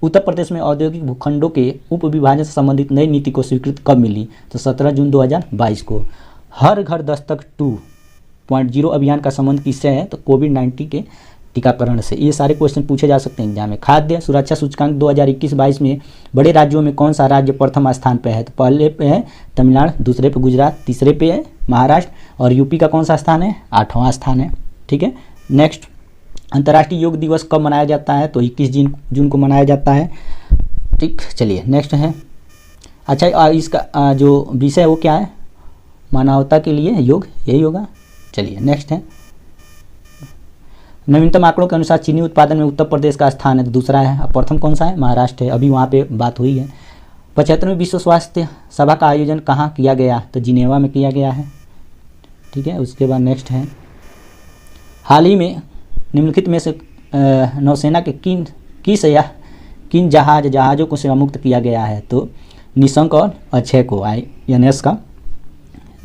उत्तर प्रदेश में औद्योगिक भूखंडों के उप विभाजन से संबंधित नई नीति को स्वीकृति कब मिली? तो 17 जून 2022 को। हर घर दस्तक 2.0 अभियान का संबंध किससे है? तो कोविड-19 के टीकाकरण से। ये सारे क्वेश्चन पूछे जा सकते हैं एग्जाम में। खाद्य सुरक्षा सूचकांक 2021-22 में बड़े राज्यों में कौन सा राज्य प्रथम स्थान पे है? तो पहले पे है तमिलनाडु, दूसरे पे गुजरात, तीसरे पे है महाराष्ट्र और यूपी का कौन सा स्थान है? 8वां स्थान है। ठीक है। नेक्स्ट, अंतर्राष्ट्रीय योग दिवस कब मनाया जाता है? तो 21 जून को मनाया जाता है। ठीक, चलिए नेक्स्ट है। अच्छा, इसका जो विषय है वो क्या है? मानवता के लिए योग, यही होगा। चलिए नेक्स्ट है। नवीनतम आंकड़ों के अनुसार चीनी उत्पादन में उत्तर प्रदेश का स्थान है, तो दूसरा है। अब प्रथम कौन सा है? महाराष्ट्र है। अभी वहाँ पे बात हुई है। 75वें विश्व स्वास्थ्य सभा का आयोजन कहाँ किया गया? तो जिनेवा में किया गया है। ठीक है। उसके बाद नेक्स्ट है, हाल ही में निम्नलिखित में से नौसेना के किन जहाज़ों को सेवा मुक्त किया गया है? तो निशंक और अक्षय को, INS का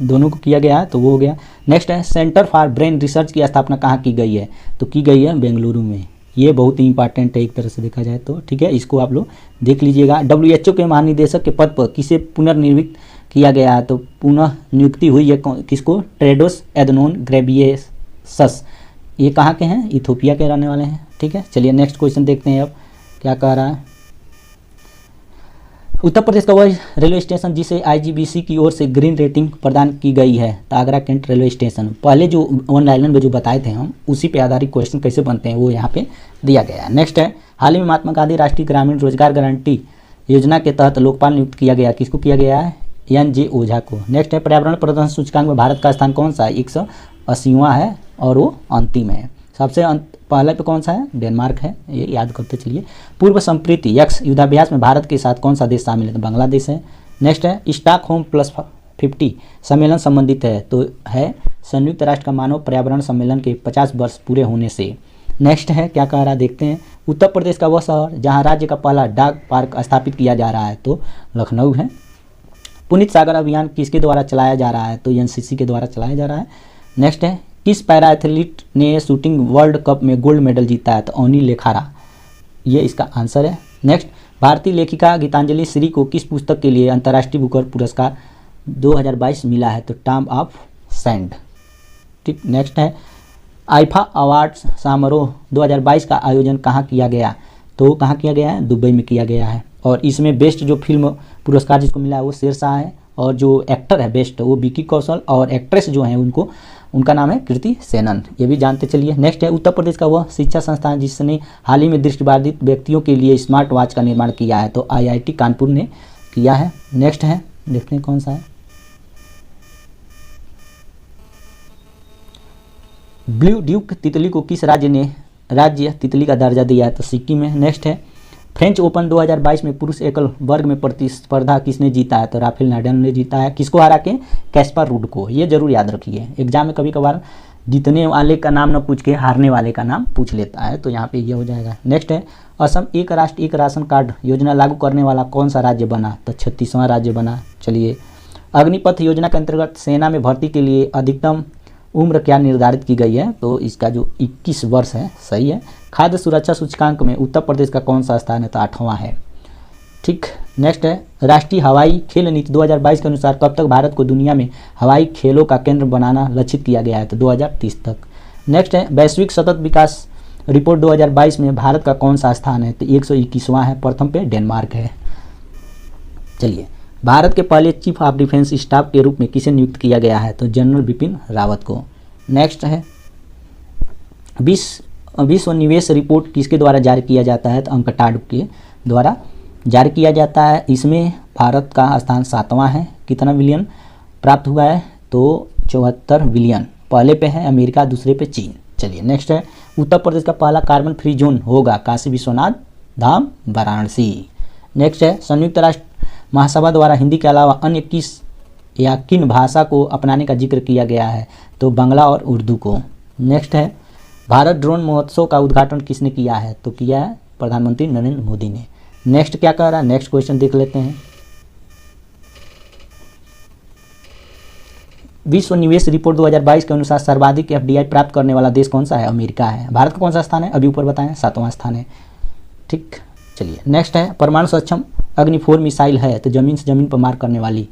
दोनों को किया गया है, तो वो हो गया। नेक्स्ट है, सेंटर फॉर ब्रेन रिसर्च की स्थापना कहाँ की गई है? तो की गई है बेंगलुरु में। ये बहुत ही इंपॉर्टेंट है एक तरह से देखा जाए तो। ठीक है, इसको आप लोग देख लीजिएगा। WHO के महानिदेशक के पद पर किसे पुनर्नियुक्त किया गया है? तो पुनः नियुक्ति हुई है किसको? Tedros एधनोम Ghebreyesus. ये कहाँ के हैं? इथोपिया के रहने वाले हैं। ठीक है, चलिए नेक्स्ट क्वेश्चन देखते हैं अब क्या कह रहा है। उत्तर प्रदेश का वह रेलवे स्टेशन जिसे IGBC की ओर से ग्रीन रेटिंग प्रदान की गई है? तो आगरा कैंट रेलवे स्टेशन। पहले जो वन लाइनर में जो बताए थे हम, उसी पे आधारित क्वेश्चन कैसे बनते हैं वो यहाँ पे दिया गया है। नेक्स्ट है, हाल ही में महात्मा गांधी राष्ट्रीय ग्रामीण रोजगार गारंटी योजना के तहत लोकपाल नियुक्त किया गया, किसको किया गया है? NJ ओझा को। नेक्स्ट है, पर्यावरण प्रदूषण सूचकांक में भारत का स्थान कौन सा है? 180वां है और वो अंतिम है। सबसे पहले पे कौन सा है? डेनमार्क है, ये याद करते चलिए। पूर्व संप्रीति यक्स युद्धाभ्यास में भारत के साथ कौन सा देश शामिल है? तो बांग्लादेश है। नेक्स्ट है, स्टॉकहोम +50 सम्मेलन संबंधित है, तो है संयुक्त राष्ट्र का मानव पर्यावरण सम्मेलन के 50 वर्ष पूरे होने से। नेक्स्ट है, क्या कह रहा है देखते हैं। उत्तर प्रदेश का वह शहर जहाँ राज्य का पहला डाक पार्क स्थापित किया जा रहा है, तो लखनऊ है। पुनीत सागर अभियान किसके द्वारा चलाया जा रहा है? तो NCC के द्वारा चलाया जा रहा है। नेक्स्ट है, किस पैरा एथलीट ने शूटिंग वर्ल्ड कप में गोल्ड मेडल जीता है? तो अवनी लेखारा, ये इसका आंसर है। नेक्स्ट, भारतीय लेखिका गीतांजलि श्री को किस पुस्तक के लिए अंतर्राष्ट्रीय बुकर पुरस्कार 2022 मिला है? तो टॉम ऑफ सैंड। ठीक, नेक्स्ट है, आईफा अवार्ड्स समारोह 2022 का आयोजन कहाँ किया गया? तो कहाँ किया गया है? दुबई में किया गया है। और इसमें बेस्ट जो फिल्म पुरस्कार जिसको मिला है वो शेरशाह है, और जो एक्टर है बेस्ट वो विकी कौशल, और एक्ट्रेस जो है उनका नाम है कृति सेनन, ये भी जानते चलिए। नेक्स्ट है, उत्तर प्रदेश का वह शिक्षा संस्थान जिसने हाल ही में दृष्टिबाधित व्यक्तियों के लिए स्मार्ट वॉच का निर्माण किया है? तो IIT कानपुर ने किया है। नेक्स्ट है, देखते हैं कौन सा है। ब्लू ड्यूक तितली को किस राज्य तितली का दर्जा दिया है? तो सिक्किम में। नेक्स्ट है, फ्रेंच ओपन 2022 में पुरुष एकल वर्ग में प्रतिस्पर्धा किसने जीता है? तो राफेल नाडाल ने जीता है। किसको हरा के? कैस्पर रूड को। ये जरूर याद रखिए, एग्जाम में कभी कभार जीतने वाले का नाम न पूछ के हारने वाले का नाम पूछ लेता है, तो यहाँ पे ये हो जाएगा। नेक्स्ट है, असम एक राष्ट्र एक राशन कार्ड योजना लागू करने वाला कौन सा राज्य बना? तो 36वां राज्य बना। चलिए, अग्निपथ योजना के अंतर्गत सेना में भर्ती के लिए अधिकतम उम्र क्या निर्धारित की गई है? तो इसका जो 21 वर्ष है, सही है। खाद्य सुरक्षा सूचकांक में उत्तर प्रदेश का कौन सा स्थान है? तो 8वां है। ठीक, नेक्स्ट है, राष्ट्रीय हवाई खेल नीति 2022 के अनुसार कब तक भारत को दुनिया में हवाई खेलों का केंद्र बनाना लक्षित किया गया है? तो 2030 तक। नेक्स्ट है, वैश्विक सतत विकास रिपोर्ट 2022 में भारत का कौन सा स्थान है? तो 121वां है, प्रथम पे डेनमार्क है। चलिए, भारत के पहले चीफ ऑफ डिफेंस स्टाफ के रूप में किसे नियुक्त किया गया है? तो जनरल बिपिन रावत को। नेक्स्ट है, विश्व निवेश रिपोर्ट किसके द्वारा जारी किया जाता है? तो अंकटाड के द्वारा जारी किया जाता है। इसमें भारत का स्थान 7वां है। कितना बिलियन प्राप्त हुआ है? तो 74 बिलियन। पहले पे है अमेरिका, दूसरे पे चीन। चलिए, नेक्स्ट है, उत्तर प्रदेश का पहला कार्बन फ्री जोन होगा काशी विश्वनाथ धाम वाराणसी। नेक्स्ट है, संयुक्त राष्ट्र महासभा द्वारा हिंदी के अलावा अन्य किस या किन भाषा को अपनाने का जिक्र किया गया है? तो बांग्ला और उर्दू को। नेक्स्ट है, भारत ड्रोन महोत्सव का उद्घाटन किसने किया है? तो किया है प्रधानमंत्री नरेंद्र मोदी ने। नेक्स्ट क्या कह रहा है, नेक्स्ट क्वेश्चन देख लेते हैं। विश्व निवेश रिपोर्ट 2022 के अनुसार सर्वाधिक FDI प्राप्त करने वाला देश कौन सा है? अमेरिका है। भारत का कौन सा स्थान है? अभी ऊपर बताएं, 7वां स्थान है। ठीक, चलिए नेक्स्ट है परमाणु सक्षम अग्नि 4 मिसाइल है तो ज़मीन से ज़मीन पर मार करने वाली,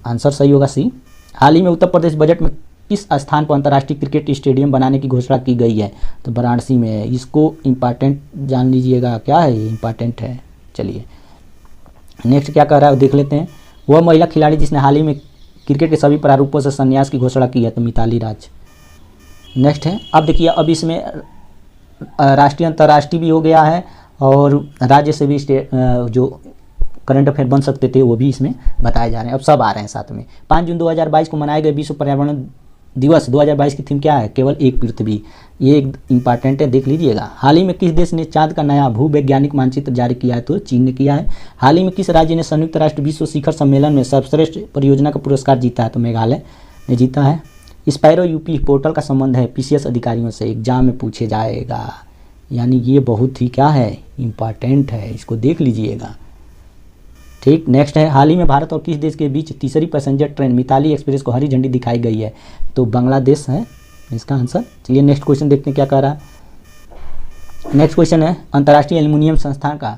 आंसर सही होगा सी। हाल ही में उत्तर प्रदेश बजट में किस स्थान पर अंतर्राष्ट्रीय क्रिकेट स्टेडियम बनाने की घोषणा की गई है, तो वाराणसी में है। इसको इम्पॉर्टेंट जान लीजिएगा, क्या है ये इम्पॉर्टेंट है। चलिए नेक्स्ट क्या कह रहा है देख लेते हैं। वह महिला खिलाड़ी जिसने हाल ही में क्रिकेट के सभी प्रारूपों से संन्यास की घोषणा की है, तो मिताली राज। नेक्स्ट है, अब देखिए अब इसमें राष्ट्रीय अंतर्राष्ट्रीय भी हो गया है और राज्य से भी जो करंट अफेयर बन सकते थे वो भी इसमें बताए जा रहे हैं, अब सब आ रहे हैं साथ में। 5 जून 2022 को मनाए गए विश्व पर्यावरण दिवस 2022 की थीम क्या है, केवल एक पृथ्वी। ये एक इम्पॉर्टेंट है, देख लीजिएगा। हाल ही में किस देश ने चांद का नया भूवैज्ञानिक मानचित्र जारी किया है, तो चीन ने किया है। हाल ही में किस राज्य ने संयुक्त राष्ट्र विश्व शिखर सम्मेलन में सर्वश्रेष्ठ परियोजना का पुरस्कार जीता है, तो मेघालय ने जीता है। स्पायरो यूपी पोर्टल का संबंध है पीसीएस अधिकारियों से, एग्जाम में पूछे जाएगा, यानी ये बहुत ही क्या है इम्पॉर्टेंट है, इसको देख लीजिएगा। ठीक, नेक्स्ट है, हाल ही में भारत और किस देश के बीच तीसरी पैसेंजर ट्रेन मिताली एक्सप्रेस को हरी झंडी दिखाई गई है, तो बांग्लादेश है इसका आंसर। चलिए नेक्स्ट क्वेश्चन देखते हैं क्या कह रहा है। नेक्स्ट क्वेश्चन है, अंतर्राष्ट्रीय एल्युमिनियम संस्थान का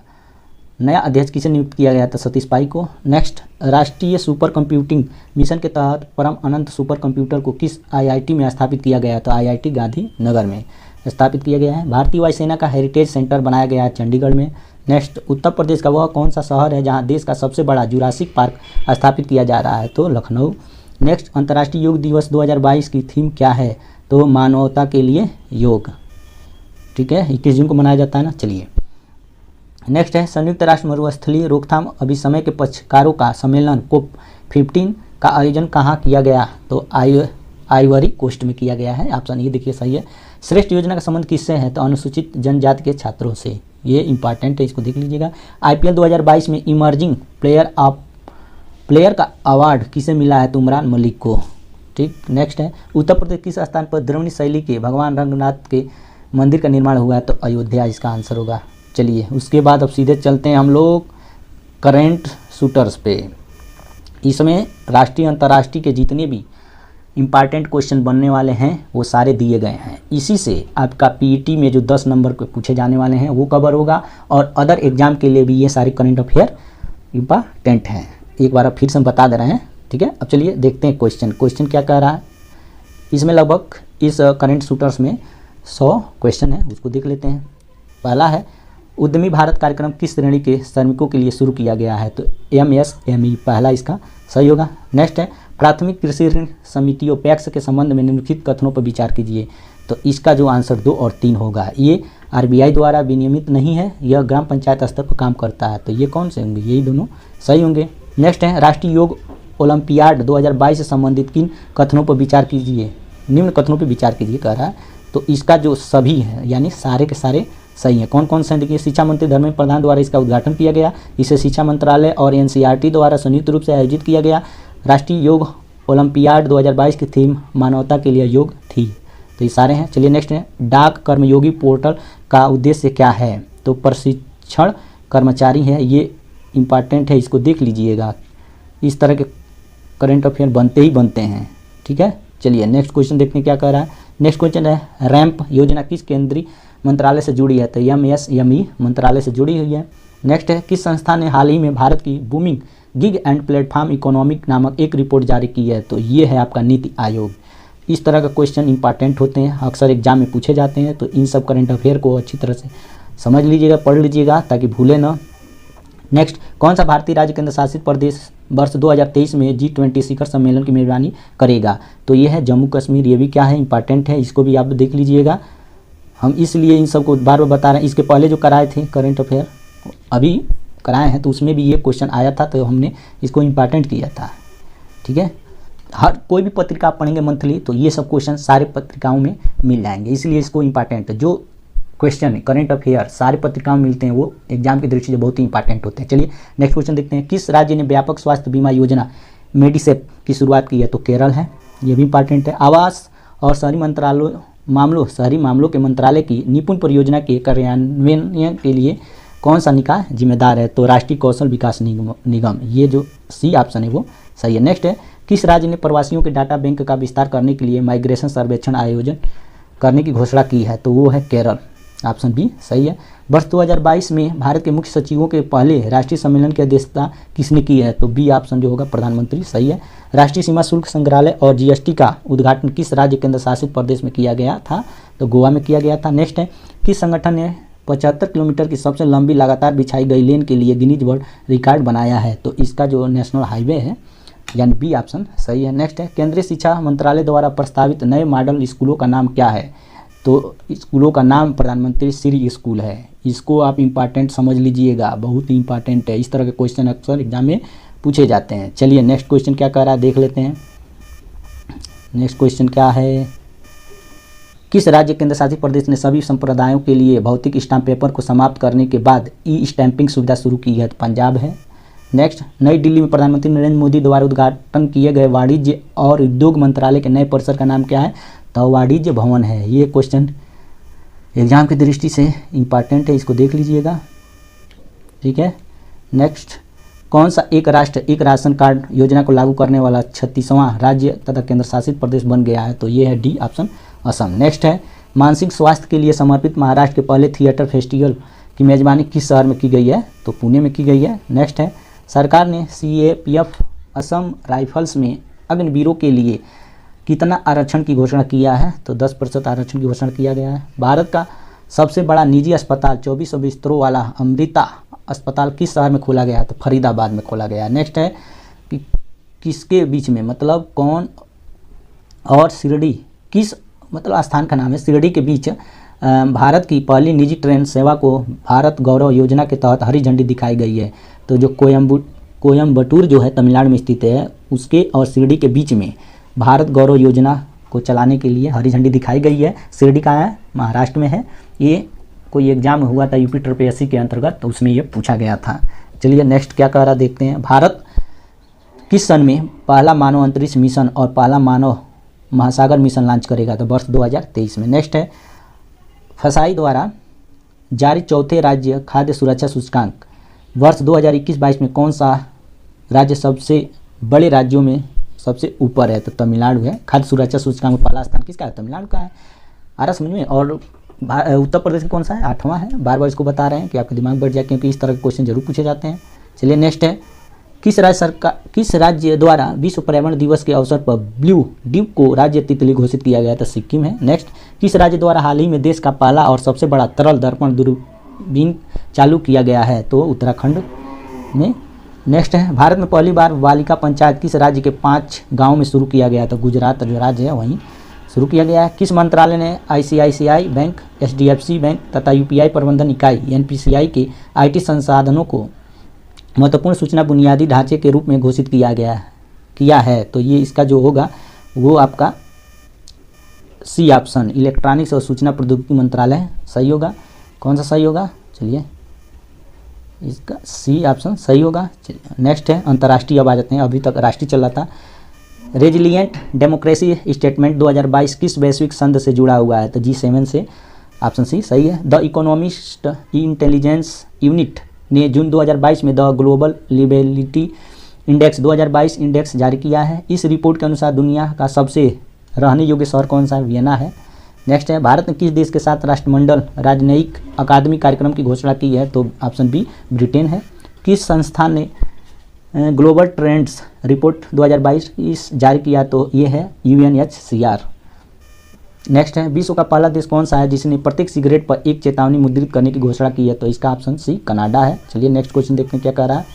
नया अध्यक्ष किसे नियुक्त किया गया था, सतीश पाई को। नेक्स्ट, राष्ट्रीय सुपर कंप्यूटिंग मिशन के तहत परम अनंत सुपर कंप्यूटर को किस आईआईटी में स्थापित किया गया, तो आईआईटी गांधीनगर में स्थापित किया गया है। भारतीय वायुसेना का हेरिटेज सेंटर बनाया गया है चंडीगढ़ में। नेक्स्ट, उत्तर प्रदेश का वह कौन सा शहर है जहां देश का सबसे बड़ा जुरासिक पार्क स्थापित किया जा रहा है, तो लखनऊ। नेक्स्ट, अंतर्राष्ट्रीय योग दिवस 2022 की थीम क्या है, तो मानवता के लिए योग। ठीक है, 21 जून को मनाया जाता है ना। चलिए नेक्स्ट है, संयुक्त राष्ट्र मरुस्थलीय रोकथाम अभिसमय के पक्षकारों का सम्मेलन COP 15 का आयोजन कहाँ किया गया, तो आइवरी कोस्ट में किया गया है। ऑप्शन ये देखिए सही है। श्रेष्ठ योजना का संबंध किससे है, तो अनुसूचित जनजाति के छात्रों से, ये इंपॉर्टेंट है, इसको देख लीजिएगा। IPL 2022 में इमर्जिंग प्लेयर का अवार्ड किसे मिला है, तो उमरान मलिक को। ठीक, नेक्स्ट है, उत्तर प्रदेश किस स्थान पर द्रविड़ शैली के भगवान रंगनाथ के मंदिर का निर्माण हुआ है, तो अयोध्या इसका आंसर होगा। चलिए उसके बाद अब सीधे चलते हैं हम लोग करेंट शूटर्स पे। इसमें राष्ट्रीय अंतर्राष्ट्रीय के जितने भी इम्पॉर्टेंट क्वेश्चन बनने वाले हैं वो सारे दिए गए हैं। इसी से आपका पीईटी में जो 10 नंबर के पूछे जाने वाले हैं वो कवर होगा और अदर एग्जाम के लिए भी ये सारे करंट अफेयर इम्पॉर्टेंट हैं। एक बार फिर से हम बता दे रहे हैं, ठीक है। अब चलिए देखते हैं क्वेश्चन क्या कह रहा है। इसमें लगभग इस करंट शूटर्स में 100 क्वेश्चन है, उसको देख लेते हैं। पहला है, उद्यमी भारत कार्यक्रम किस श्रेणी के श्रमिकों के लिए शुरू किया गया है, तो MSME पहला इसका सही होगा। नेक्स्ट है, प्राथमिक कृषि ऋण समितियों पैक्स के संबंध में निम्नलिखित कथनों पर विचार कीजिए, तो इसका जो आंसर 2 और 3 होगा। ये RBI द्वारा विनियमित नहीं है, यह ग्राम पंचायत स्तर पर काम करता है, तो ये कौन से होंगे, यही दोनों सही होंगे। नेक्स्ट है, राष्ट्रीय योग ओलंपियाड 2022 से संबंधित किन कथनों पर विचार कीजिए, निम्न कथनों पर विचार कीजिए कह रहा है, तो इसका जो सभी है यानी सारे के सारे सही है। कौन कौन से हैं देखिए, शिक्षा मंत्री धर्मेंद्र प्रधान द्वारा इसका उद्घाटन किया गया, इसे शिक्षा मंत्रालय और NCERT द्वारा संयुक्त रूप से आयोजित किया गया। राष्ट्रीय योग ओलंपियाड 2022 की थीम मानवता के लिए योग थी, तो ये सारे हैं। चलिए नेक्स्ट है, डाक कर्मयोगी पोर्टल का उद्देश्य क्या है, तो प्रशिक्षण कर्मचारी है, ये इंपॉर्टेंट है, इसको देख लीजिएगा। इस तरह के करंट अफेयर बनते ही बनते हैं, ठीक है। चलिए नेक्स्ट क्वेश्चन देखते हैं क्या कह रहा है। नेक्स्ट क्वेश्चन है, रैंप योजना किस केंद्रीय मंत्रालय से जुड़ी है, तो MSME मंत्रालय से जुड़ी हुई है। नेक्स्ट है, किस संस्था ने हाल ही में भारत की booming gig and platform economic नामक एक रिपोर्ट जारी की है, तो ये है आपका नीति आयोग। इस तरह का क्वेश्चन इंपॉर्टेंट होते हैं, अक्सर एग्जाम में पूछे जाते हैं, तो इन सब करंट अफेयर को अच्छी तरह से समझ लीजिएगा, पढ़ लीजिएगा ताकि भूले ना। नेक्स्ट, कौन सा भारतीय राज्य केंद्र शासित प्रदेश वर्ष 2023 में G20 शिखर सम्मेलन की मेजबानी करेगा, तो ये है जम्मू कश्मीर। ये भी क्या है इंपॉर्टेंट है, इसको भी आप देख लीजिएगा। हम इसलिए इन सबको बार बार बता रहे हैं। इसके पहले जो कराए थे करंट अफेयर अभी कराए हैं, तो उसमें भी ये क्वेश्चन आया था, तो हमने इसको इम्पॉर्टेंट किया था, ठीक है। हर कोई भी पत्रिका आप पढ़ेंगे मंथली, तो ये सब क्वेश्चन सारे पत्रिकाओं में मिल जाएंगे, इसलिए इसको इम्पॉर्टेंट है। जो क्वेश्चन है करंट अफेयर सारे पत्रिकाओं में मिलते हैं, वो एग्जाम की दृष्टि से बहुत ही इंपॉर्टेंट होते हैं। चलिए नेक्स्ट क्वेश्चन देखते हैं, किस राज्य ने व्यापक स्वास्थ्य बीमा योजना मेडिसेप की शुरुआत की है, तो केरल है, ये भी इंपॉर्टेंट है। आवास और शहरी मामलों के मंत्रालय की निपुण परियोजना के कार्यान्वयन के लिए कौन सा निकाय जिम्मेदार है, तो राष्ट्रीय कौशल विकास निगम। ये जो सी ऑप्शन है वो सही है। नेक्स्ट है, किस राज्य ने प्रवासियों के डाटा बैंक का विस्तार करने के लिए माइग्रेशन सर्वेक्षण आयोजन करने की घोषणा की है, तो वो है केरल। ऑप्शन बी सही है। वर्ष 2022 में भारत के मुख्य सचिवों के पहले राष्ट्रीय सम्मेलन की अध्यक्षता किसने की है, तो बी ऑप्शन जो होगा प्रधानमंत्री सही है। राष्ट्रीय सीमा शुल्क संग्रहालय और जीएसटी का उद्घाटन किस राज्य केंद्र शासित प्रदेश में किया गया था, तो गोवा में किया गया था। नेक्स्ट है, किस संगठन ने 75 किलोमीटर की सबसे लंबी लगातार बिछाई गई लेन के लिए गिनीज वर्ल्ड रिकॉर्ड बनाया है, तो इसका जो नेशनल हाईवे है, यानी बी ऑप्शन सही है। नेक्स्ट है, केंद्रीय शिक्षा मंत्रालय द्वारा प्रस्तावित नए मॉडल स्कूलों का नाम क्या है, तो स्कूलों का नाम प्रधानमंत्री श्री स्कूल है। इसको आप इम्पॉर्टेंट समझ लीजिएगा, बहुत ही इंपॉर्टेंट है। इस तरह के क्वेश्चन अक्सर एग्जाम में पूछे जाते हैं। चलिए नेक्स्ट क्वेश्चन क्या कह रहा है देख लेते हैं। नेक्स्ट क्वेश्चन क्या है, किस राज्य केंद्र शासित प्रदेश ने सभी संप्रदायों के लिए भौतिक स्टाम्प पेपर को समाप्त करने के बाद ई स्टैंपिंग सुविधा शुरू की है, तो पंजाब है। नेक्स्ट, नई दिल्ली में प्रधानमंत्री नरेंद्र मोदी द्वारा उद्घाटन किए गए वाणिज्य और उद्योग मंत्रालय के नए परिसर का नाम क्या है, तो वाणिज्य भवन है। ये क्वेश्चन एग्जाम की दृष्टि से इम्पॉर्टेंट है, इसको देख लीजिएगा, ठीक है। नेक्स्ट, कौन सा एक राष्ट्र एक राशन कार्ड योजना को लागू करने वाला 36वां राज्य तथा केंद्र शासित प्रदेश बन गया है, तो ये है डी ऑप्शन असम। नेक्स्ट है, मानसिक स्वास्थ्य के लिए समर्पित महाराष्ट्र के पहले थिएटर फेस्टिवल की मेजबानी किस शहर में की गई है, तो पुणे में की गई है। नेक्स्ट है, सरकार ने सीएपीएफ असम राइफल्स में अग्निवीरों के लिए कितना आरक्षण की घोषणा किया है, तो 10% आरक्षण की घोषणा किया गया है। भारत का सबसे बड़ा निजी अस्पताल 2400 बिस्तरों वाला अमृता अस्पताल किस शहर में खोला गया है, तो फरीदाबाद में खोला गया है। नेक्स्ट है कि किसके बीच में, मतलब कौन और शिरडी, किस मतलब स्थान का नाम है, शिरडी के बीच भारत की पहली निजी ट्रेन सेवा को भारत गौरव योजना के तहत हरी झंडी दिखाई गई है, तो जो कोयम्बटूर जो है तमिलनाडु में स्थित है, उसके और शिरडी के बीच में भारत गौरव योजना को चलाने के लिए हरी झंडी दिखाई गई है। शिरडी का है, महाराष्ट्र में है। ये कोई एग्जाम हुआ था यूपी ट्रिपल के अंतर्गत, तो उसमें ये पूछा गया था। चलिए नेक्स्ट क्या कह रहा देखते हैं। भारत किस सन में पहला मानव अंतरिक्ष मिशन और पहला मानव महासागर मिशन लॉन्च करेगा, तो वर्ष 2023 में। नेक्स्ट है, फसाई द्वारा जारी चौथे राज्य खाद्य सुरक्षा सूचकांक वर्ष 2021-22 में कौन सा राज्य सबसे बड़े राज्यों में सबसे ऊपर है, तो तमिलनाडु है। खाद्य सुरक्षा सूचकांक में पहला स्थान किसका है, तमिलनाडु का है। आ रहा समझ में। और उत्तर प्रदेश में कौन सा है, 8वां है। बार बार इसको बता रहे हैं कि आपका दिमाग बढ़ जाए, क्योंकि इस तरह के क्वेश्चन जरूर पूछे जाते हैं। चलिए नेक्स्ट है, किस राज्य द्वारा विश्व पर्यावरण दिवस के अवसर पर ब्लू ड्यूक को राज्य तितली घोषित किया गया, तो सिक्किम है। नेक्स्ट, किस राज्य द्वारा हाल ही में देश का पहला और सबसे बड़ा तरल दर्पण दूरबीन चालू किया गया है, तो उत्तराखंड में। नेक्स्ट है, भारत में पहली बार बालिका पंचायत किस राज्य के 5 गाँव में शुरू किया गया, तो गुजरात जो राज्य है वहीं शुरू किया गया है। किस मंत्रालय ने आईसीआईसीआई बैंक, एचडीएफसी बैंक तथा यूपीआई प्रबंधन इकाई एनपीसीआई के आईटी संसाधनों को महत्वपूर्ण सूचना बुनियादी ढांचे के रूप में घोषित किया है, तो ये इसका जो होगा वो आपका सी ऑप्शन इलेक्ट्रॉनिक्स और सूचना प्रौद्योगिकी मंत्रालय सही होगा। कौन सा सही होगा, चलिए इसका सी ऑप्शन सही होगा। नेक्स्ट है, अंतर्राष्ट्रीय अब आ जाते हैं, अभी तक राष्ट्रीय चल रहा था। रेजिलिएंट डेमोक्रेसी स्टेटमेंट 2022 किस वैश्विक संघ से जुड़ा हुआ है, तो G7 से, ऑप्शन सी सही है। द इकोनॉमिस्ट इंटेलिजेंस यूनिट ने जून 2022 में द ग्लोबल लिबेलिटी इंडेक्स 2022 इंडेक्स जारी किया है। इस रिपोर्ट के अनुसार दुनिया का सबसे रहने योग्य शहर कौन सा है, वियना है। नेक्स्ट है, भारत ने किस देश के साथ राष्ट्रमंडल राजनयिक अकादमी कार्यक्रम की घोषणा की है, तो ऑप्शन बी ब्रिटेन है। किस संस्थान ने ग्लोबल ट्रेंड्स रिपोर्ट 2022 जारी किया, तो ये है UNHCR। नेक्स्ट है, विश्व का पहला देश कौन सा है जिसने प्रत्येक सिगरेट पर एक चेतावनी मुद्रित करने की घोषणा की है, तो इसका ऑप्शन सी कनाडा है। चलिए नेक्स्ट क्वेश्चन देखते हैं क्या कह रहा है।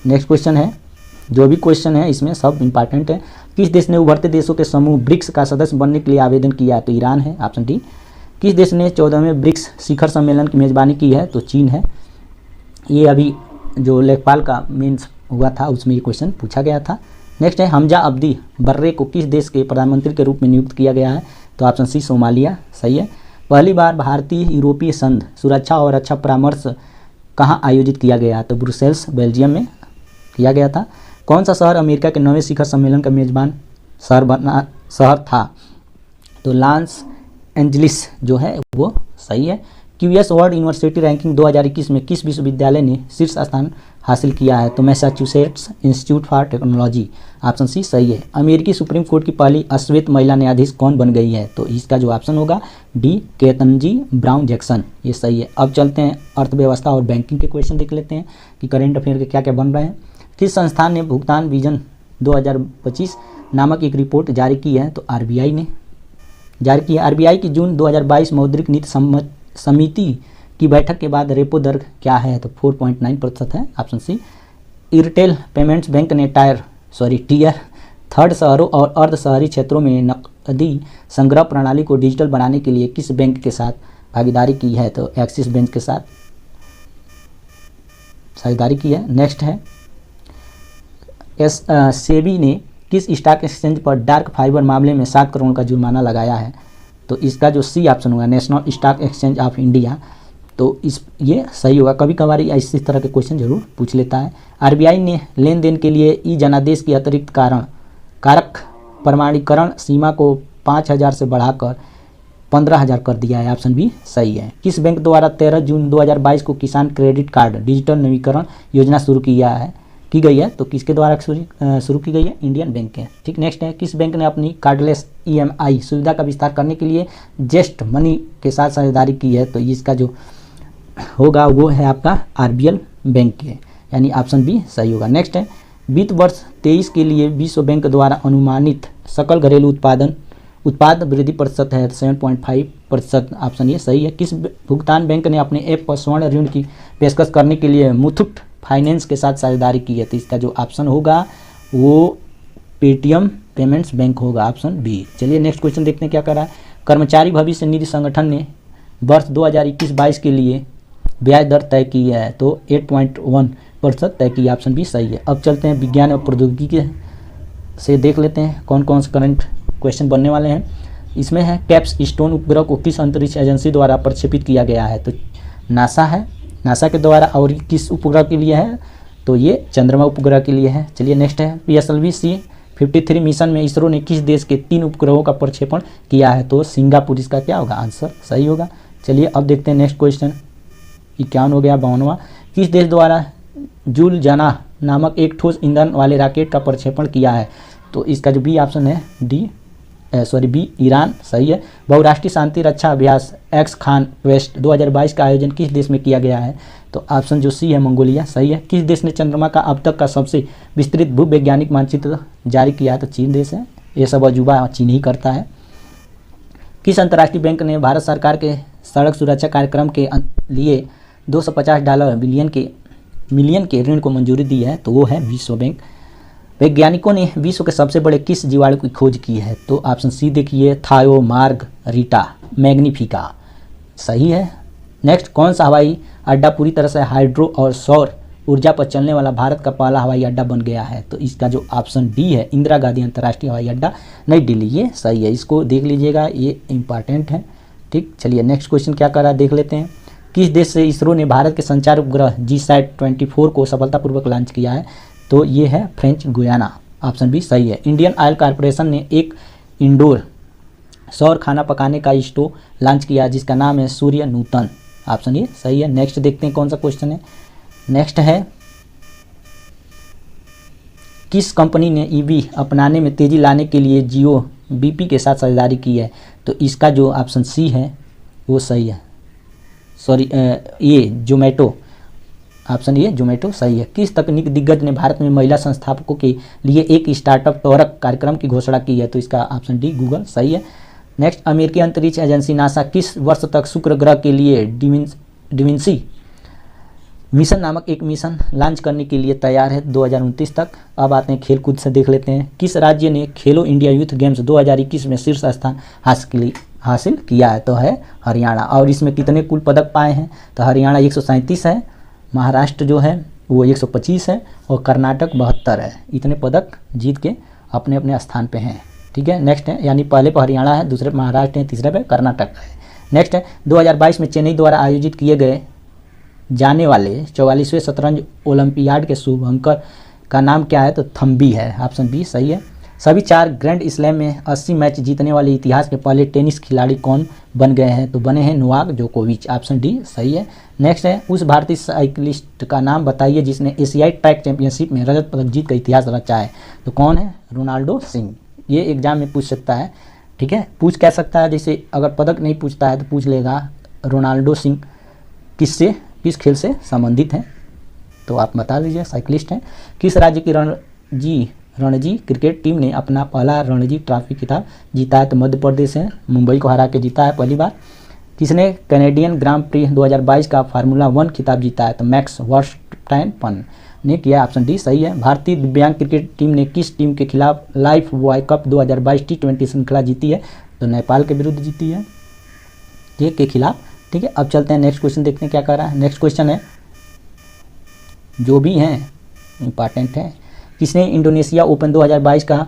नेक्स्ट क्वेश्चन है, जो भी क्वेश्चन है इसमें सब इंपॉर्टेंट है। किस देश ने उभरते देशों के समूह ब्रिक्स का सदस्य बनने के लिए आवेदन किया है, तो ईरान है, ऑप्शन डी। किस देश ने 14वें ब्रिक्स शिखर सम्मेलन की मेजबानी की है, तो चीन है। ये अभी जो लेखपाल का मेंस हुआ था उसमें ये क्वेश्चन पूछा गया था। नेक्स्ट है, हमजा अब्दी बर्रे को किस देश के प्रधानमंत्री के रूप में नियुक्त किया गया है, तो ऑप्शन सी सोमालिया सही है। पहली बार भारतीय यूरोपीय संघ सुरक्षा और रक्षा परामर्श कहाँ आयोजित किया गया, तो ब्रुसेल्स बेल्जियम में किया गया था। कौन सा शहर अमेरिका के 9वें शिखर सम्मेलन का मेजबान शहर था, तो लॉस एंजलिस जो है वो सही है। क्यूएस वर्ल्ड यूनिवर्सिटी रैंकिंग 2021 में किस विश्वविद्यालय ने शीर्ष स्थान हासिल किया है? तो Massachusetts Institute for Technology, option C सही है। अमेरिकी सुप्रीम कोर्ट की पहली अश्वेत महिला न्यायाधीश कौन बन गई है? तो इसका जो ऑप्शन होगा डी केतनजी ब्राउन जैक्सन, ये सही है। अब चलते हैं अर्थव्यवस्था और बैंकिंग के क्वेश्चन देख लेते हैं कि करेंट अफेयर के क्या क्या बन रहे हैं। किस संस्थान ने भुगतान विजन 2025 नामक एक रिपोर्ट जारी की है? तो आरबीआई ने जारी की है। आरबीआई की जून 2022 मौद्रिक नीति समिति की बैठक के बाद रेपो दर क्या है? तो 4.9% है, option C. Airtel Payments Bank ने टीयर थर्ड शहरों और अर्ध शहरी क्षेत्रों में नकदी संग्रह प्रणाली को डिजिटल बनाने के लिए किस बैंक के साथ भागीदारी की है? तो एक्सिस बैंक के साथ साझेदारी की है। नेक्स्ट है सेबी ने किस स्टॉक एक्सचेंज पर डार्क फाइबर मामले में 7 करोड़ का जुर्माना लगाया है? तो इसका जो सी ऑप्शन होगा national stock exchange of India, तो ये सही होगा। कभी कभार इसी तरह के क्वेश्चन जरूर पूछ लेता है। आरबीआई ने लेन देन के लिए ई जनादेश की अतिरिक्त कारक प्रमाणीकरण सीमा को 5,000 से बढ़ाकर 15,000 कर दिया है, ऑप्शन बी सही है। किस बैंक द्वारा 13 जून 2022 को किसान क्रेडिट कार्ड डिजिटल नवीकरण योजना शुरू की गई है? तो किसके द्वारा शुरू की गई है? इंडियन बैंक के। ठीक, नेक्स्ट है किस बैंक ने अपनी कार्डलेस ईएमआई सुविधा का विस्तार करने के लिए जेस्ट मनी के साथ साझेदारी की है? तो इसका जो होगा वो है आपका आरबीएल बैंक के, यानी ऑप्शन बी सही होगा। नेक्स्ट है वित्त वर्ष 23 के लिए विश्व बैंक द्वारा अनुमानित सकल घरेलू उत्पाद वृद्धि प्रतिशत है 7.5%, ऑप्शन ये सही है। किस भुगतान बैंक ने अपने ऐप पर स्वर्ण ऋण की पेशकश करने के लिए मुथूट फाइनेंस के साथ साझेदारी की है? तो इसका जो ऑप्शन होगा वो पेटीएम पेमेंट्स बैंक होगा, ऑप्शन बी। चलिए नेक्स्ट क्वेश्चन देखते हैं क्या कर रहा है। कर्मचारी भविष्य निधि संगठन ने वर्ष 2021-22 के लिए ब्याज दर तय की है? तो 8.1% तय की, ऑप्शन बी सही है। अब चलते हैं विज्ञान और प्रौद्योगिकी से देख लेते हैं कौन कौन से करंट क्वेश्चन बनने वाले हैं। इसमें है कैप्स स्टोन उपग्रह को किस अंतरिक्ष एजेंसी द्वारा प्रक्षेपित किया गया है? तो नासा है, नासा के द्वारा। और किस उपग्रह के लिए है? तो ये चंद्रमा उपग्रह के लिए है। चलिए नेक्स्ट है PSLV-C53 मिशन में इसरो ने किस देश के 3 उपग्रहों का प्रक्षेपण किया है? तो सिंगापुर इसका क्या होगा? आंसर सही होगा। चलिए अब देखते हैं नेक्स्ट क्वेश्चन 51 हो गया। 52वां किस देश द्वारा जूल जाना नामक एक ठोस ईंधन वाले रॉकेट का प्रक्षेपण किया है? तो इसका जो बी ऑप्शन है बी ईरान सही है। बहुराष्ट्रीय शांति रक्षा अभ्यास एक्स खान वेस्ट 2022 का आयोजन किस देश में किया गया है? तो ऑप्शन जो सी है मंगोलिया सही है। किस देश ने चंद्रमा का अब तक का सबसे विस्तृत भूवैज्ञानिक मानचित्र जारी किया है? तो चीन देश है। ये सब अजूबा चीन ही करता है। किस अंतर्राष्ट्रीय बैंक ने भारत सरकार के सड़क सुरक्षा कार्यक्रम के लिए $250 मिलियन के ऋण को मंजूरी दी है? तो वो है विश्व बैंक। वैज्ञानिकों ने विश्व के सबसे बड़े किस जीवाणु की खोज की है? तो ऑप्शन सी देखिए थायोमार्गरिटा मैग्निफिका सही है। नेक्स्ट कौन सा हवाई अड्डा पूरी तरह से हाइड्रो और सौर ऊर्जा पर चलने वाला भारत का पहला हवाई अड्डा बन गया है? तो इसका जो ऑप्शन डी है इंदिरा गांधी अंतर्राष्ट्रीय हवाई अड्डा नई दिल्ली, ये सही है। इसको देख लीजिएगा, ये इंपॉर्टेंट है। ठीक, चलिए नेक्स्ट क्वेश्चन क्या कर रहा है देख लेते हैं। किस देश से इसरो ने भारत के संचार उपग्रह GSAT-24 को सफलतापूर्वक लॉन्च किया है? तो ये है फ्रेंच गुयाना, ऑप्शन बी सही है। इंडियन ऑयल कॉर्पोरेशन ने एक इंडोर सौर खाना पकाने का स्टोव लॉन्च किया जिसका नाम है सूर्य नूतन, ऑप्शन ये सही है। नेक्स्ट देखते हैं कौन सा क्वेश्चन है। नेक्स्ट है किस कंपनी ने ईवी अपनाने में तेजी लाने के लिए जियो बीपी के साथ साझेदारी की है? तो इसका जो ऑप्शन सी है वो सही है। ये जोमेटो, ऑप्शन ये जोमेटो सही है। किस तकनीक दिग्गज ने भारत में महिला संस्थापकों के लिए एक स्टार्टअप टॉरक कार्यक्रम की घोषणा की है? तो इसका ऑप्शन डी गूगल सही है। नेक्स्ट अमेरिकी अंतरिक्ष एजेंसी नासा किस वर्ष तक शुक्र ग्रह के लिए डिविंसी मिशन नामक एक मिशन लॉन्च करने के लिए तैयार है 2029 तक। अब आते हैं खेल कूद से देख लेते हैं। किस राज्य ने खेलो इंडिया यूथ गेम्स 2021 में शीर्ष स्थान हासिल किया है? तो है हरियाणा। और इसमें कितने कुल पदक पाए हैं? तो हरियाणा 137 है, महाराष्ट्र जो है वो 125 है और कर्नाटक 72 है। इतने पदक जीत के अपने अपने स्थान पे हैं। ठीक है, नेक्स्ट है यानी पहले पर हरियाणा है, दूसरे पे महाराष्ट्र है, तीसरे पे कर्नाटक है। नेक्स्ट है 2022 में चेन्नई द्वारा आयोजित किए गए जाने वाले 44वें शतरंज ओलंपियाड के शुभंकर का नाम क्या है? तो थम्बी है, ऑप्शन बी सही है। सभी 4 ग्रैंड स्लैम में 80 मैच जीतने वाले इतिहास के पहले टेनिस खिलाड़ी कौन बन गए हैं? तो बने हैं नोवाक जोकोविच। ऑप्शन डी सही है। नेक्स्ट है, उस भारतीय साइकिलिस्ट का नाम बताइए जिसने एशियाई ट्रैक चैंपियनशिप में रजत पदक जीत का इतिहास रचा है। तो कौन है? रोनाल्डो सिंह। ये एग्जाम में पूछ सकता है, ठीक है, पूछ कह सकता है, जैसे अगर पदक नहीं पूछता है तो पूछ लेगा रोनाल्डो सिंह किस खेल से संबंधित हैं? तो आप बता दीजिए, साइकिलिस्ट हैं। किस राज्य की रणजी क्रिकेट टीम ने अपना पहला रणजी ट्रॉफी खिताब जीता है? तो मध्य प्रदेश है, मुंबई को हरा के जीता है पहली बार। किसने कैनेडियन ग्रां प्री 2022 का फार्मूला 1 खिताब जीता है? तो मैक्स वर्स्टैपेन ने किया। ऑप्शन डी सही है। भारतीय दिव्यांग क्रिकेट टीम ने किस टीम के खिलाफ लाइफ बॉय कप 2022 T20 श्रृंखला जीती है? तो नेपाल के विरुद्ध जीती है, के खिलाफ। ठीक है, अब चलते हैं नेक्स्ट क्वेश्चन, देखते हैं क्या कर रहा है। नेक्स्ट क्वेश्चन है, जो भी हैं इंपॉर्टेंट है। किसने इंडोनेशिया ओपन 2022 का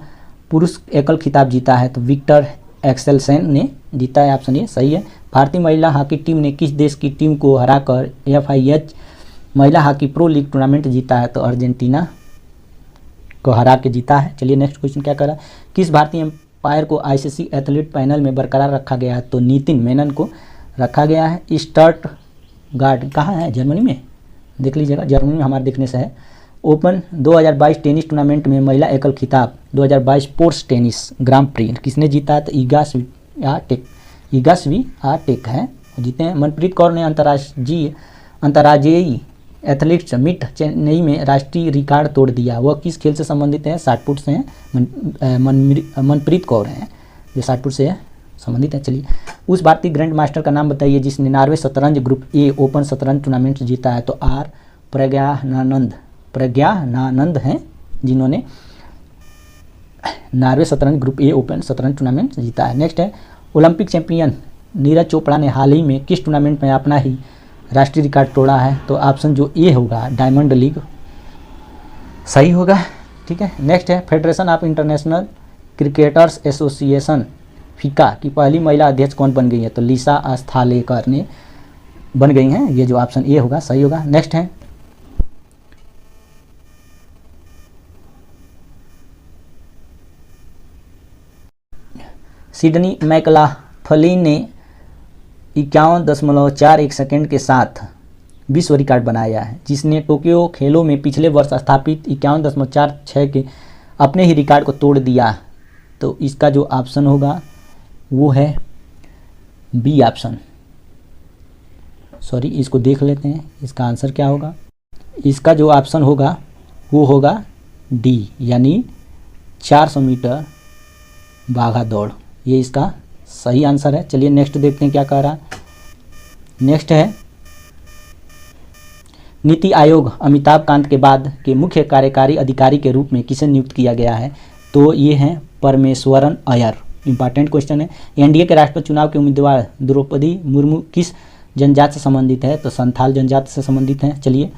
पुरुष एकल खिताब जीता है? तो विक्टर एक्सेलसेन ने जीता है। ऑप्शन ए सही है। भारतीय महिला हॉकी टीम ने किस देश की टीम को हराकर FIH महिला हॉकी प्रो लीग टूर्नामेंट जीता है? तो अर्जेंटीना को हरा के जीता है। चलिए नेक्स्ट क्वेश्चन क्या कर रहा है। किस भारतीय एम्पायर को ICC एथलीट पैनल में बरकरार रखा गया है? तो नितिन मेनन को रखा गया है। स्टटगार्ट कहाँ है? जर्मनी में, देख लीजिएगा, जर्मनी में हमारे देखने से है। ओपन 2022 टेनिस टूर्नामेंट में महिला एकल खिताब 2022 पोर्ट्स टेनिस ग्रां प्री किसने जीता है? तो ईगा स्वीआटेक है, जीते हैं। मनप्रीत कौर ने अंतर्राज्यीय एथलीट्स मीट चेन्नई में राष्ट्रीय रिकॉर्ड तोड़ दिया, वह किस खेल से संबंधित है? 60 फुट से हैं। मनप्रीत कौर हैं जो 60 फुट से है संबंधित है। चलिए, उस भारतीय ग्रैंड मास्टर का नाम बताइए जिसने नॉर्वे शतरंज ग्रुप ए ओपन शतरंज टूर्नामेंट जीता है? तो आर प्रज्ञानानंद हैं, जिन्होंने नॉर्वे शतरंज ग्रुप ए ओपन शतरंज टूर्नामेंट जीता है। नेक्स्ट है, ओलंपिक चैंपियन नीरज चोपड़ा ने हाल ही में किस टूर्नामेंट में अपना ही राष्ट्रीय रिकॉर्ड तोड़ा है? तो ऑप्शन जो ए होगा डायमंड लीग सही होगा। ठीक है, नेक्स्ट है, federation of international cricketers association फीका की पहली महिला अध्यक्ष कौन बन गई है? तो लिसा अस्थालेकर ने बन गई हैं, ये जो ऑप्शन ए होगा सही होगा। नेक्स्ट है, सिडनी मैकलाफलिन ने 51.41 सेकंड के साथ विश्व रिकॉर्ड बनाया है, जिसने टोक्यो खेलों में पिछले वर्ष स्थापित 51.46 के अपने ही रिकॉर्ड को तोड़ दिया। तो इसका जो ऑप्शन होगा वो है बी ऑप्शन। सॉरी, इसको देख लेते हैं, इसका आंसर क्या होगा। इसका जो ऑप्शन होगा वो होगा डी, यानी 400 मीटर बाघा दौड़, ये इसका सही आंसर है। चलिए नेक्स्ट देखते हैं क्या कह रहा है। नेक्स्ट है, नीति आयोग अमिताभ कांत के बाद के मुख्य कार्यकारी अधिकारी के रूप में किसे नियुक्त किया गया है? तो ये हैं परमेश्वरन अय्यर। इंपॉर्टेंट क्वेश्चन है। एनडीए के राष्ट्रपति चुनाव के उम्मीदवार द्रौपदी मुर्मू किस जनजाति से संबंधित है? तो संथाल जनजाति से संबंधित हैं। चलिए,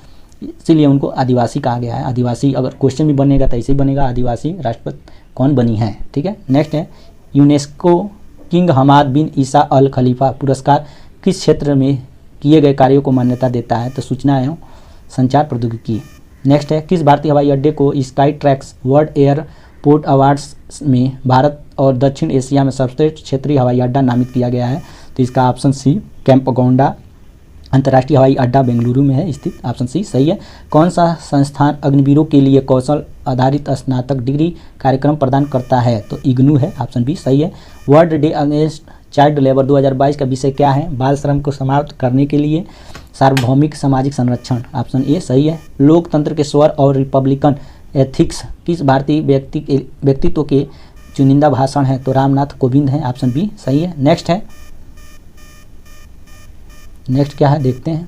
इसीलिए उनको आदिवासी कहा गया है। आदिवासी अगर क्वेश्चन भी बनेगा तो ऐसे ही बनेगा, आदिवासी राष्ट्रपति कौन बनी है। ठीक है, नेक्स्ट है, यूनेस्को किंग हमाद बिन ईसा अल खलीफा पुरस्कार किस क्षेत्र में किए गए कार्यों को मान्यता देता है? तो सूचना एवं संचार प्रौद्योगिकी। नेक्स्ट है, किस भारतीय हवाई अड्डे को sky tracks world airport awards में भारत और दक्षिण एशिया में सर्वश्रेष्ठ क्षेत्रीय हवाई अड्डा नामित किया गया है? तो इसका ऑप्शन सी कैंपगोंडा अंतर्राष्ट्रीय हवाई अड्डा बेंगलुरु में है स्थित। ऑप्शन सी सही है। कौन सा संस्थान अग्निवीरों के लिए कौशल आधारित स्नातक डिग्री कार्यक्रम प्रदान करता है? तो इग्नू है। ऑप्शन बी सही है। World day against child labour 2022 का विषय क्या है? बाल श्रम को समाप्त करने के लिए सार्वभौमिक सामाजिक संरक्षण। ऑप्शन ए सही है। लोकतंत्र के स्वर और रिपब्लिकन एथिक्स किस भारतीय व्यक्तित्व के चुनिंदा भाषण है? तो रामनाथ कोविंद हैं। ऑप्शन बी सही है। नेक्स्ट है, नेक्स्ट क्या है देखते हैं।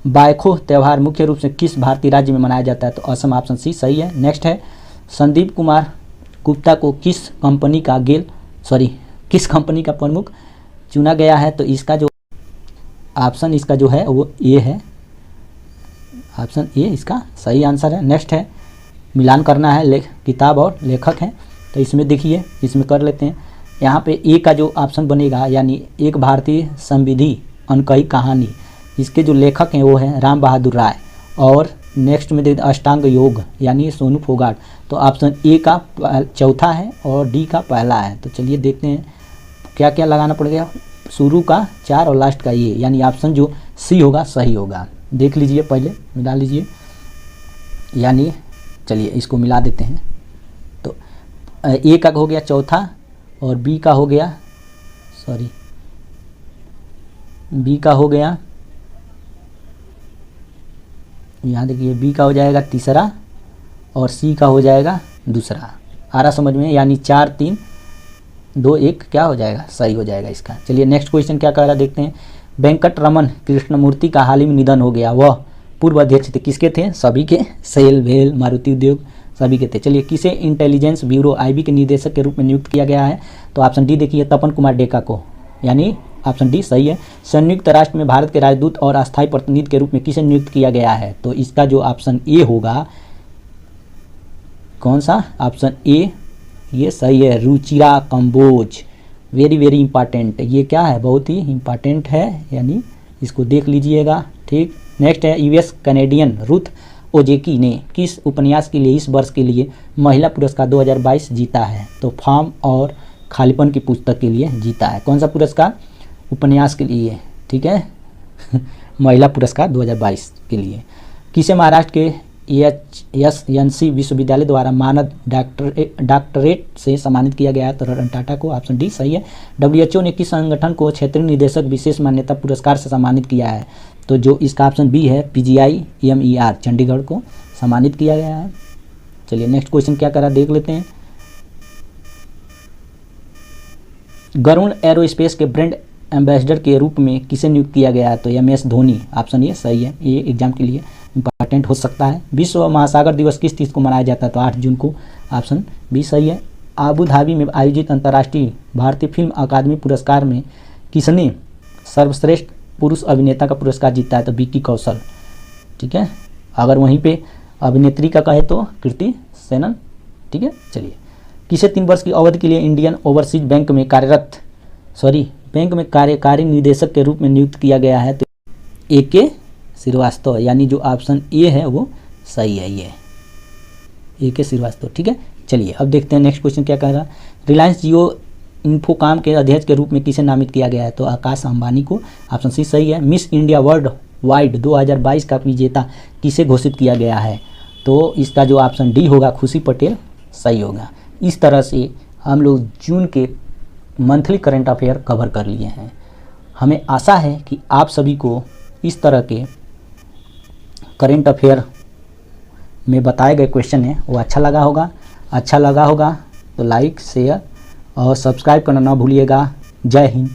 बायखो त्यौहार मुख्य रूप से किस भारतीय राज्य में मनाया जाता है? तो असम। ऑप्शन सी सही है। नेक्स्ट है, संदीप कुमार गुप्ता को किस कंपनी का प्रमुख चुना गया है? तो इसका जो ऑप्शन इसका जो है वो ए है। ऑप्शन ए इसका सही आंसर है। नेक्स्ट है, मिलान करना है किताब और लेखक हैं, तो इसमें देखिए, इसमें कर लेते हैं। यहाँ पे ए का जो ऑप्शन बनेगा, यानी एक भारतीय संविधि अनकही कहानी, इसके जो लेखक हैं वो हैं राम बहादुर राय, और नेक्स्ट में देखते अष्टांग योग यानी सोनू फोगाट, तो ऑप्शन ए का चौथा है और डी का पहला है। तो चलिए देखते हैं क्या क्या लगाना पड़ेगा, शुरू का 4 और लास्ट का ये, यानी ऑप्शन जो सी होगा सही होगा। देख लीजिए, पहले मिला लीजिए, यानी चलिए इसको मिला देते हैं। तो ए का हो गया चौथा और बी का हो गया, सॉरी बी का हो गया, यहाँ देखिए बी का हो जाएगा तीसरा और सी का हो जाएगा दूसरा। आ रहा समझ में, यानी 4 3 2 1 क्या हो जाएगा, सही हो जाएगा इसका। चलिए नेक्स्ट क्वेश्चन क्या कह रहा देखते हैं। वेंकट रमन कृष्णमूर्ति का हाल ही में निधन हो गया, वह पूर्व अध्यक्ष थे, किसके थे, सभी के, सेल भेल मारुति उद्योग सभी के थे। चलिए किसे इंटेलिजेंस ब्यूरो IB के निदेशक के रूप में नियुक्त किया गया है, तो ऑप्शन डी देखिए तपन कुमार डेका को, यानी ऑप्शन डी सही है। संयुक्त राष्ट्र में भारत के राजदूत और अस्थायी प्रतिनिधि के रूप में किसे नियुक्त किया गया है, तो इसका जो ऑप्शन ए होगा, कौन सा, ऑप्शन ए ये सही है, Ruchira Kamboj. Very very important, ये क्या है, बहुत ही इंपॉर्टेंट है, यानी इसको देख लीजिएगा। ठीक, नेक्स्ट है US कैनेडियन रुथ ओजेकी ने किस उपन्यास के लिए इस वर्ष के लिए महिला पुरस्कार 2022 जीता है, तो फार्म और खालीपन की पुस्तक के लिए जीता है। कौन सा पुरस्कार, उपन्यास के लिए, ठीक है महिला पुरस्कार 2022 के लिए। किसे महाराष्ट्र के HSNC विश्वविद्यालय द्वारा मानद डॉक्टरेट से सम्मानित किया गया है, तो रतन टाटा को, ऑप्शन डी सही है। WHO ने किस संगठन को क्षेत्रीय निदेशक विशेष मान्यता पुरस्कार से सम्मानित किया है, तो जो इसका ऑप्शन बी है, PGI MER चंडीगढ़ को सम्मानित किया गया है। चलिए नेक्स्ट क्वेश्चन क्या करा देख लेते हैं। गरुड़ एरोस्पेस के ब्रांड एम्बेसडर के रूप में किसे नियुक्त किया गया है, तो MS धोनी, ऑप्शन ये सही है, ये एग्जाम के लिए इंपॉर्टेंट हो सकता है। विश्व महासागर दिवस किस तिथि को मनाया जाता है, तो 8 जून को, ऑप्शन बी सही है। आबू धाबी में आयोजित अंतर्राष्ट्रीय भारतीय फिल्म अकादमी पुरस्कार में किसने सर्वश्रेष्ठ पुरुष अभिनेता का पुरस्कार जीता है, तो विक्की कौशल, ठीक है। अगर वहीं पे अभिनेत्री का कहे तो कृति सेनन, ठीक है। चलिए किसे 3 वर्ष की अवधि के लिए इंडियन ओवरसीज बैंक में बैंक में कार्यकारी निदेशक के रूप में नियुक्त किया गया है, तो AK श्रीवास्तव, यानी जो ऑप्शन ए है वो सही है, ये AK श्रीवास्तव, ठीक है। चलिए अब देखते हैं नेक्स्ट क्वेश्चन क्या कह रहा है। रिलायंस जियो इन्फोकाम के अध्यक्ष के रूप में किसे नामित किया गया है, तो आकाश अंबानी को, ऑप्शन सी सही है। मिस इंडिया वर्ल्ड वाइड 2022 का विजेता किसे घोषित किया गया है, तो इसका जो ऑप्शन डी होगा, खुशी पटेल सही होगा। इस तरह से हम लोग जून के मंथली करंट अफेयर कवर कर लिए हैं। हमें आशा है कि आप सभी को इस तरह के करंट अफेयर में बताए गए क्वेश्चन है वो अच्छा लगा होगा तो लाइक शेयर और सब्सक्राइब करना ना भूलिएगा। जय हिंद।